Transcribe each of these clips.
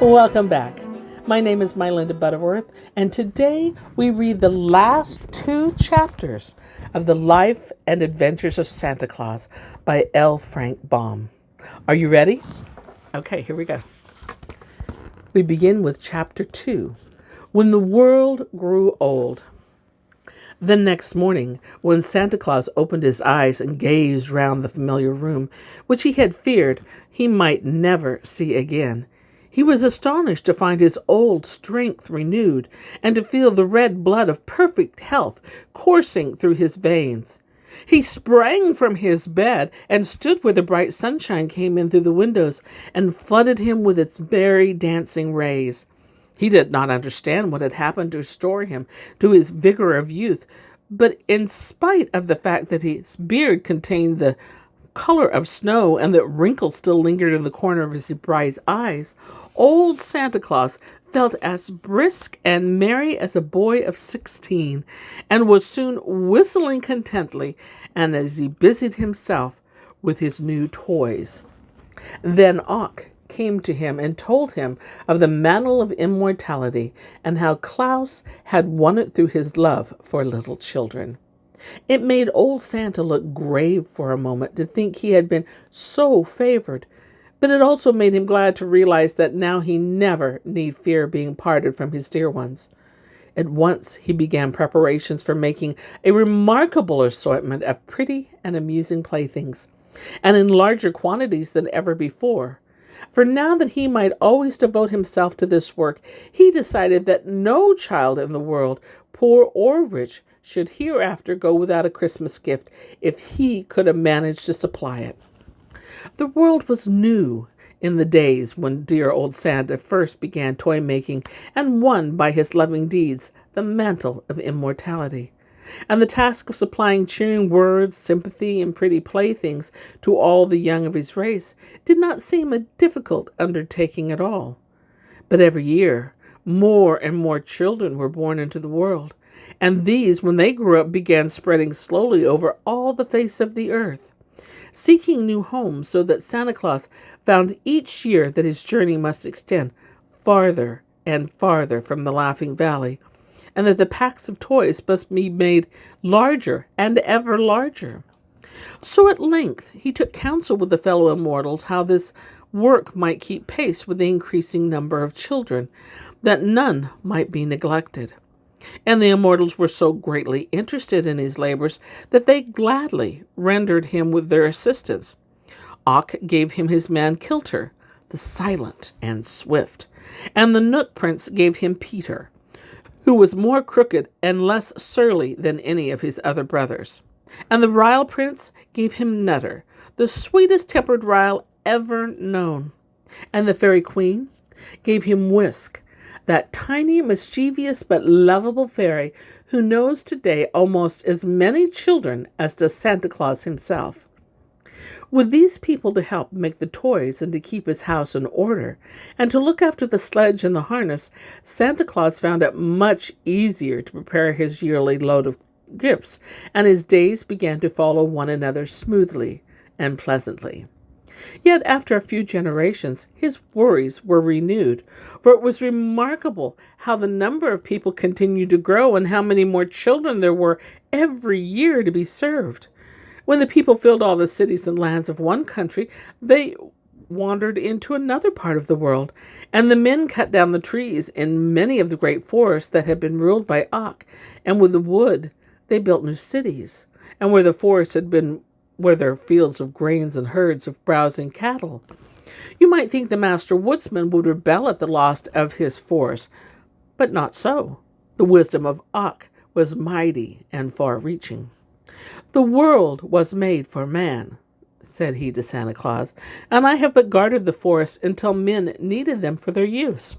Welcome back. My name is MyLinda Butterworth, and today we read the last two chapters of The Life and Adventures of Santa Claus by L. Frank Baum. Are you ready? Okay, here we go. We begin with chapter 2, When the World Grew Old. The next morning, when Santa Claus opened his eyes and gazed round the familiar room, which he had feared he might never see again, he was astonished to find his old strength renewed and to feel the red blood of perfect health coursing through his veins. He sprang from his bed and stood where the bright sunshine came in through the windows and flooded him with its merry dancing rays. He did not understand what had happened to restore him to his vigor of youth, but in spite of the fact that his beard contained the color of snow and that wrinkles still lingered in the corner of his bright eyes, old Santa Claus felt as brisk and merry as a boy of 16, and was soon whistling contentedly, and as he busied himself with his new toys. Then Ock came to him and told him of the mantle of immortality and how Claus had won it through his love for little children. It made old Santa look grave for a moment to think he had been so favored, but it also made him glad to realize that now he never need fear being parted from his dear ones. At once he began preparations for making a remarkable assortment of pretty and amusing playthings, and in larger quantities than ever before. For now that he might always devote himself to this work, he decided that no child in the world, poor or rich, should hereafter go without a Christmas gift if he could have managed to supply it. The world was new in the days when dear old Santa first began toy making and won by his loving deeds the mantle of immortality. And the task of supplying cheering words, sympathy, and pretty playthings to all the young of his race did not seem a difficult undertaking at all. But every year, more and more children were born into the world, and these, when they grew up, began spreading slowly over all the face of the earth, seeking new homes, so that Santa Claus found each year that his journey must extend farther and farther from the Laughing Valley, and that the packs of toys must be made larger and ever larger. So at length he took counsel with the fellow immortals how this work might keep pace with the increasing number of children, that none might be neglected. And the immortals were so greatly interested in his labors that they gladly rendered him with their assistance. Ock gave him his man Kilter, the silent and swift, and the Nook Prince gave him Peter, who was more crooked and less surly than any of his other brothers. And the Ryle Prince gave him Nutter, the sweetest-tempered Ryle ever known. And the Fairy Queen gave him Whisk, that tiny, mischievous, but lovable fairy who knows today almost as many children as does Santa Claus himself. With these people to help make the toys and to keep his house in order, and to look after the sledge and the harness, Santa Claus found it much easier to prepare his yearly load of gifts, and his days began to follow one another smoothly and pleasantly. Yet after a few generations, his worries were renewed, for it was remarkable how the number of people continued to grow and how many more children there were every year to be served. When the people filled all the cities and lands of one country, they wandered into another part of the world, and the men cut down the trees in many of the great forests that had been ruled by Ock, and with the wood they built new cities, and where the forests had been were there fields of grains and herds of browsing cattle. You might think the master woodsman would rebel at the loss of his forest, but not so. The wisdom of Ock was mighty and far-reaching. "The world was made for man," said he to Santa Claus, "and I have but guarded the forest until men needed them for their use.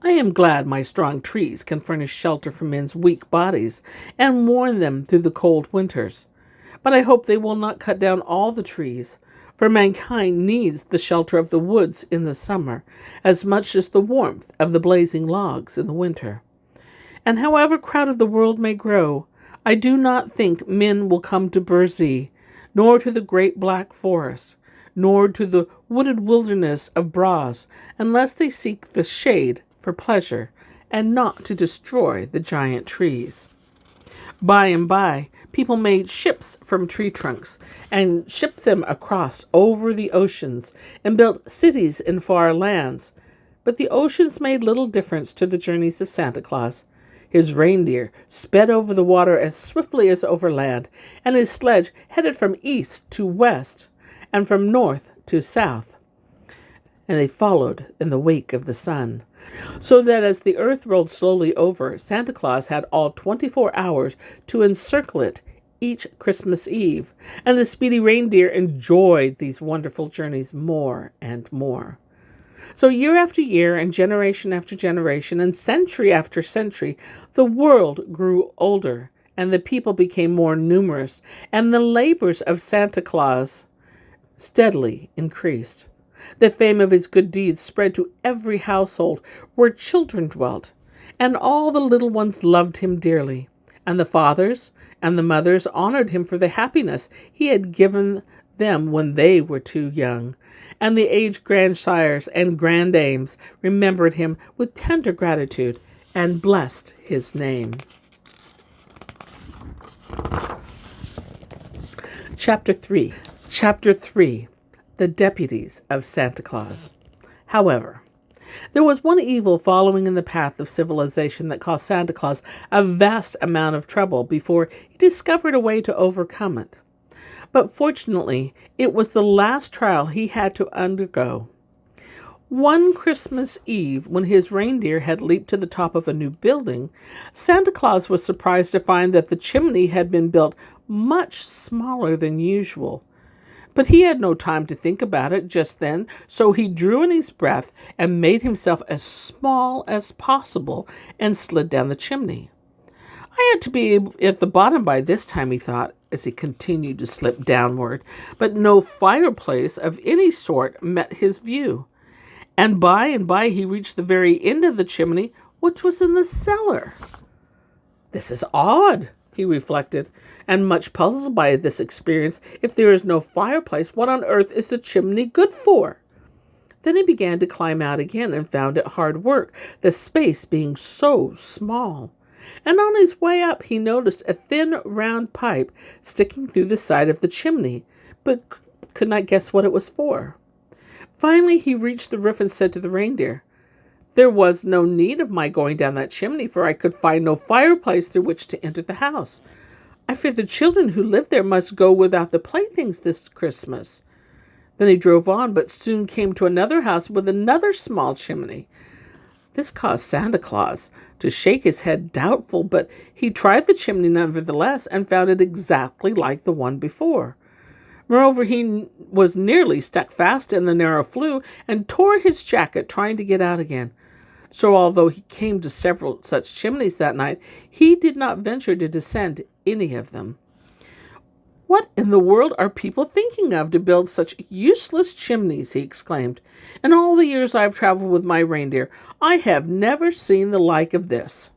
I am glad my strong trees can furnish shelter for men's weak bodies and warm them through the cold winters. But I hope they will not cut down all the trees, for mankind needs the shelter of the woods in the summer as much as the warmth of the blazing logs in the winter. And however crowded the world may grow, I do not think men will come to Burzee, nor to the great black forest, nor to the wooded wilderness of bras, unless they seek the shade for pleasure, and not to destroy the giant trees. By and by, people made ships from tree trunks and shipped them across over the oceans and built cities in far lands. But the oceans made little difference to the journeys of Santa Claus. His reindeer sped over the water as swiftly as over land, and his sledge headed from east to west and from north to south. And they followed in the wake of the sun. So that as the earth rolled slowly over, Santa Claus had all 24 hours to encircle it each Christmas Eve, and the speedy reindeer enjoyed these wonderful journeys more and more. So year after year, and generation after generation, and century after century, the world grew older, and the people became more numerous, and the labors of Santa Claus steadily increased. The fame of his good deeds spread to every household where children dwelt, and all the little ones loved him dearly, and the fathers and the mothers honored him for the happiness he had given them when they were too young, and the aged grandsires and granddames remembered him with tender gratitude and blessed his name. Chapter 3. The Deputies of Santa Claus. However, there was one evil following in the path of civilization that caused Santa Claus a vast amount of trouble before he discovered a way to overcome it. But fortunately, it was the last trial he had to undergo. One Christmas Eve, when his reindeer had leaped to the top of a new building, Santa Claus was surprised to find that the chimney had been built much smaller than usual. But he had no time to think about it just then, so he drew in his breath and made himself as small as possible and slid down the chimney. I had to be at the bottom by this time, he thought, as he continued to slip downward, but no fireplace of any sort met his view. And by he reached the very end of the chimney, which was in the cellar. This is odd, he reflected, and much puzzled by this experience. If there is no fireplace, what on earth is the chimney good for? Then he began to climb out again and found it hard work, the space being so small. And on his way up, he noticed a thin, round pipe sticking through the side of the chimney, but could not guess what it was for. Finally, he reached the roof and said to the reindeer, "There was no need of my going down that chimney, for I could find no fireplace through which to enter the house. I fear the children who live there must go without the playthings this Christmas." Then he drove on, but soon came to another house with another small chimney. This caused Santa Claus to shake his head doubtful, but he tried the chimney nevertheless and found it exactly like the one before. Moreover, he was nearly stuck fast in the narrow flue and tore his jacket trying to get out again. So although he came to several such chimneys that night, he did not venture to descend any of them. "What in the world are people thinking of to build such useless chimneys?" he exclaimed. "In all the years I have traveled with my reindeer, I have never seen the like of this."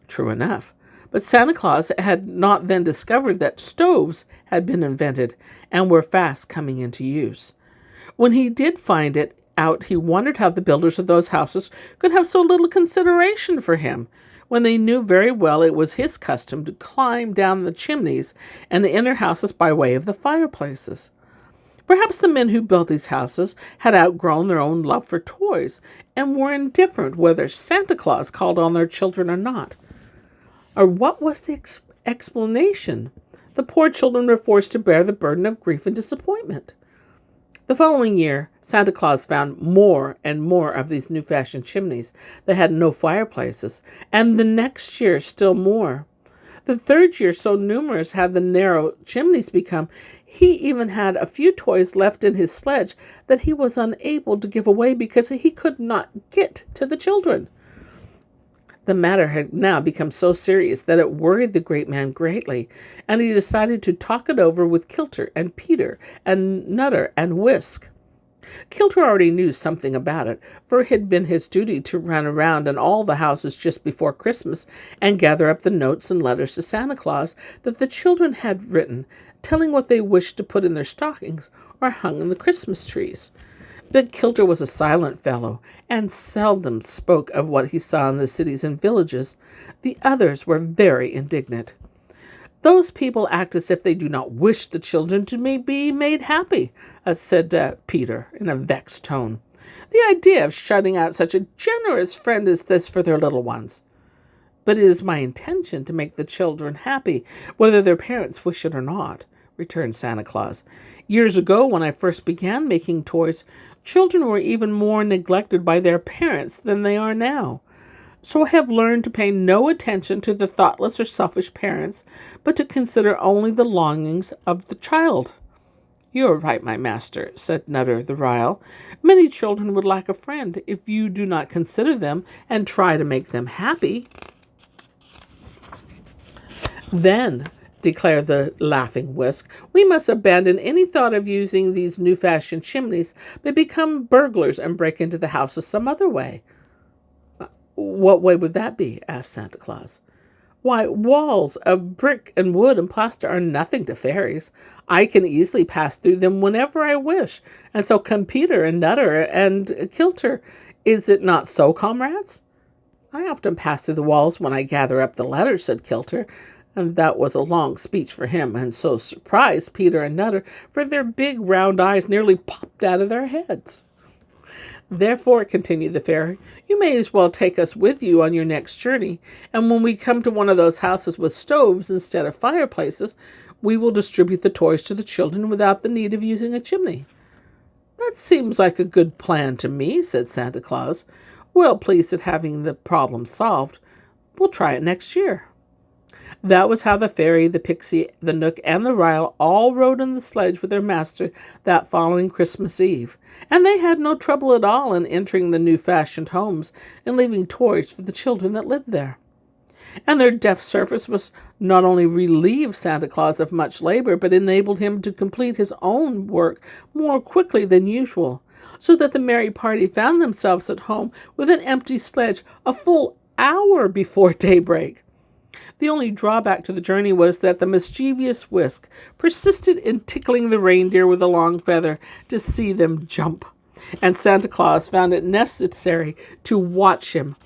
True enough, but Santa Claus had not then discovered that stoves had been invented and were fast coming into use. When he did find it out, he wondered how the builders of those houses could have so little consideration for him, when they knew very well it was his custom to climb down the chimneys and the inner houses by way of the fireplaces. Perhaps the men who built these houses had outgrown their own love for toys and were indifferent whether Santa Claus called on their children or not. Or what was the explanation? The poor children were forced to bear the burden of grief and disappointment. The following year, Santa Claus found more and more of these new-fashioned chimneys that had no fireplaces, and the next year still more. The third year, so numerous had the narrow chimneys become, he even had a few toys left in his sledge that he was unable to give away because he could not get to the children. The matter had now become so serious that it worried the great man greatly, and he decided to talk it over with Kilter and Peter and Nutter and Whisk. Kilter already knew something about it, for it had been his duty to run around in all the houses just before Christmas and gather up the notes and letters to Santa Claus that the children had written, telling what they wished to put in their stockings or hung in the Christmas trees. But Kilter was a silent fellow, and seldom spoke of what he saw in the cities and villages. The others were very indignant. Those people act as if they do not wish the children to be made happy, said Peter in a vexed tone. The idea of shutting out such a generous friend as this for their little ones. But it is my intention to make the children happy, whether their parents wish it or not, returned Santa Claus. Years ago, when I first began making toys, children were even more neglected by their parents than they are now. So I have learned to pay no attention to the thoughtless or selfish parents, but to consider only the longings of the child. You are right, my master, said Nutter the Ryl. Many children would lack a friend if you do not consider them and try to make them happy. Then, declared the laughing Whisk, we must abandon any thought of using these new-fashioned chimneys, but become burglars and break into the houses some other way. What way would that be? Asked Santa Claus. Why, walls of brick and wood and plaster are nothing to fairies. I can easily pass through them whenever I wish, and so can Peter and Nutter and Kilter. Is it not so, comrades? I often pass through the walls when I gather up the letters, said Kilter, and that was a long speech for him, and so surprised Peter and Nutter, for their big round eyes nearly popped out of their heads. Therefore, continued the fairy, you may as well take us with you on your next journey, and when we come to one of those houses with stoves instead of fireplaces, we will distribute the toys to the children without the need of using a chimney. That seems like a good plan to me, said Santa Claus, well pleased at having the problem solved. We'll try it next year. That was how the fairy, the pixie, the Knook, and the Ryl all rode in the sledge with their master that following Christmas Eve, and they had no trouble at all in entering the new-fashioned homes and leaving toys for the children that lived there. And their deft service was not only relieved Santa Claus of much labor, but enabled him to complete his own work more quickly than usual, so that the merry party found themselves at home with an empty sledge a full hour before daybreak. The only drawback to the journey was that the mischievous Whisk persisted in tickling the reindeer with a long feather to see them jump, and Santa Claus found it necessary to watch him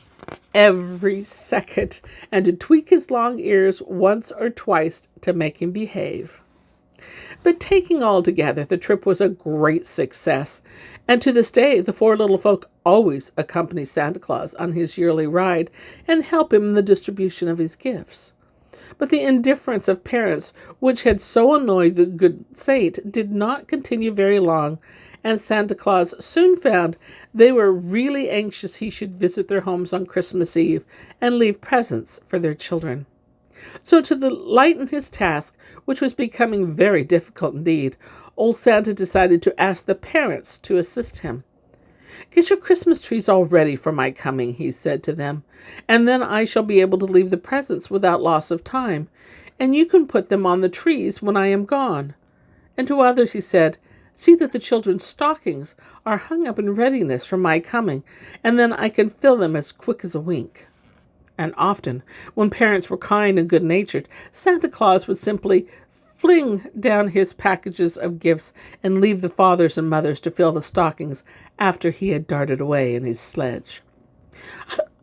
every second and to tweak his long ears once or twice to make him behave. But taking all together, the trip was a great success, and to this day the four little folk always accompany Santa Claus on his yearly ride and help him in the distribution of his gifts. But the indifference of parents, which had so annoyed the good saint, did not continue very long, and Santa Claus soon found they were really anxious he should visit their homes on Christmas Eve and leave presents for their children. So to lighten his task, which was becoming very difficult indeed, old Santa decided to ask the parents to assist him. Get your Christmas trees all ready for my coming, he said to them, and then I shall be able to leave the presents without loss of time, and you can put them on the trees when I am gone. And to others he said, see that the children's stockings are hung up in readiness for my coming, and then I can fill them as quick as a wink. And often, when parents were kind and good-natured, Santa Claus would simply fling down his packages of gifts and leave the fathers and mothers to fill the stockings after he had darted away in his sledge.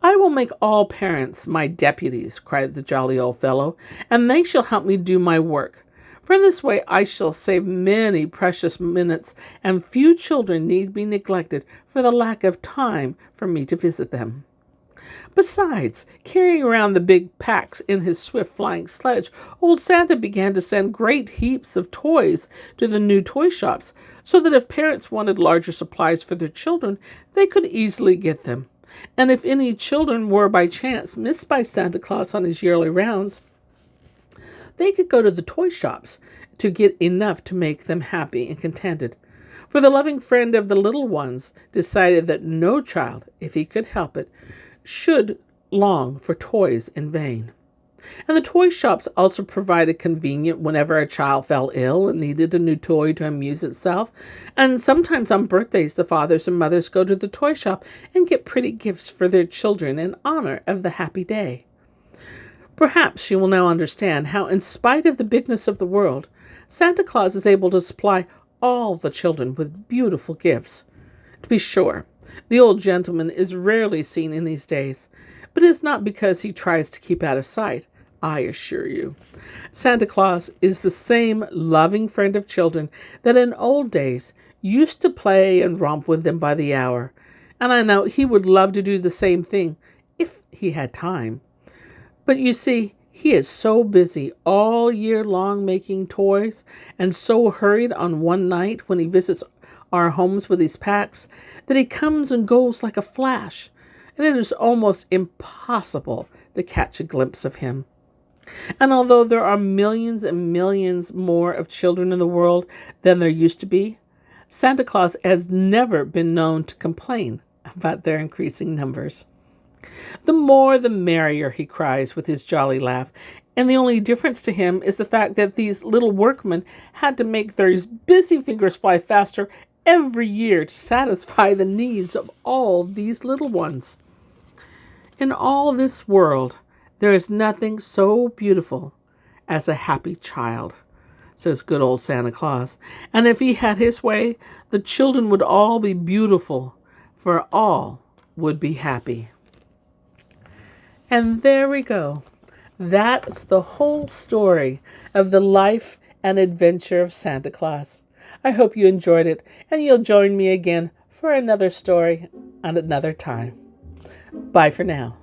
I will make all parents my deputies, cried the jolly old fellow, and they shall help me do my work. For in this way I shall save many precious minutes, and few children need be neglected for the lack of time for me to visit them. Besides, carrying around the big packs in his swift-flying sledge, old Santa began to send great heaps of toys to the new toy shops, so that if parents wanted larger supplies for their children, they could easily get them. And if any children were by chance missed by Santa Claus on his yearly rounds, they could go to the toy shops to get enough to make them happy and contented. For the loving friend of the little ones decided that no child, if he could help it, should long for toys in vain. And the toy shops also provided convenient whenever a child fell ill and needed a new toy to amuse itself. And sometimes on birthdays, the fathers and mothers go to the toy shop and get pretty gifts for their children in honor of the happy day. Perhaps you will now understand how, in spite of the bigness of the world, Santa Claus is able to supply all the children with beautiful gifts. To be sure, the old gentleman is rarely seen in these days, but it is not because he tries to keep out of sight, I assure you. Santa Claus is the same loving friend of children that in old days used to play and romp with them by the hour, and I know he would love to do the same thing if he had time. But you see, he is so busy all year long making toys and so hurried on one night when he visits our homes with his packs that he comes and goes like a flash, and it is almost impossible to catch a glimpse of him. And although there are millions and millions more of children in the world than there used to be, Santa Claus has never been known to complain about their increasing numbers. The more the merrier, he cries with his jolly laugh, and the only difference to him is the fact that these little workmen had to make their busy fingers fly faster every year to satisfy the needs of all these little ones. In all this world, there is nothing so beautiful as a happy child, says good old Santa Claus. And if he had his way, the children would all be beautiful, for all would be happy. And there we go. That's the whole story of the life and adventure of Santa Claus. I hope you enjoyed it, and you'll join me again for another story at another time. Bye for now.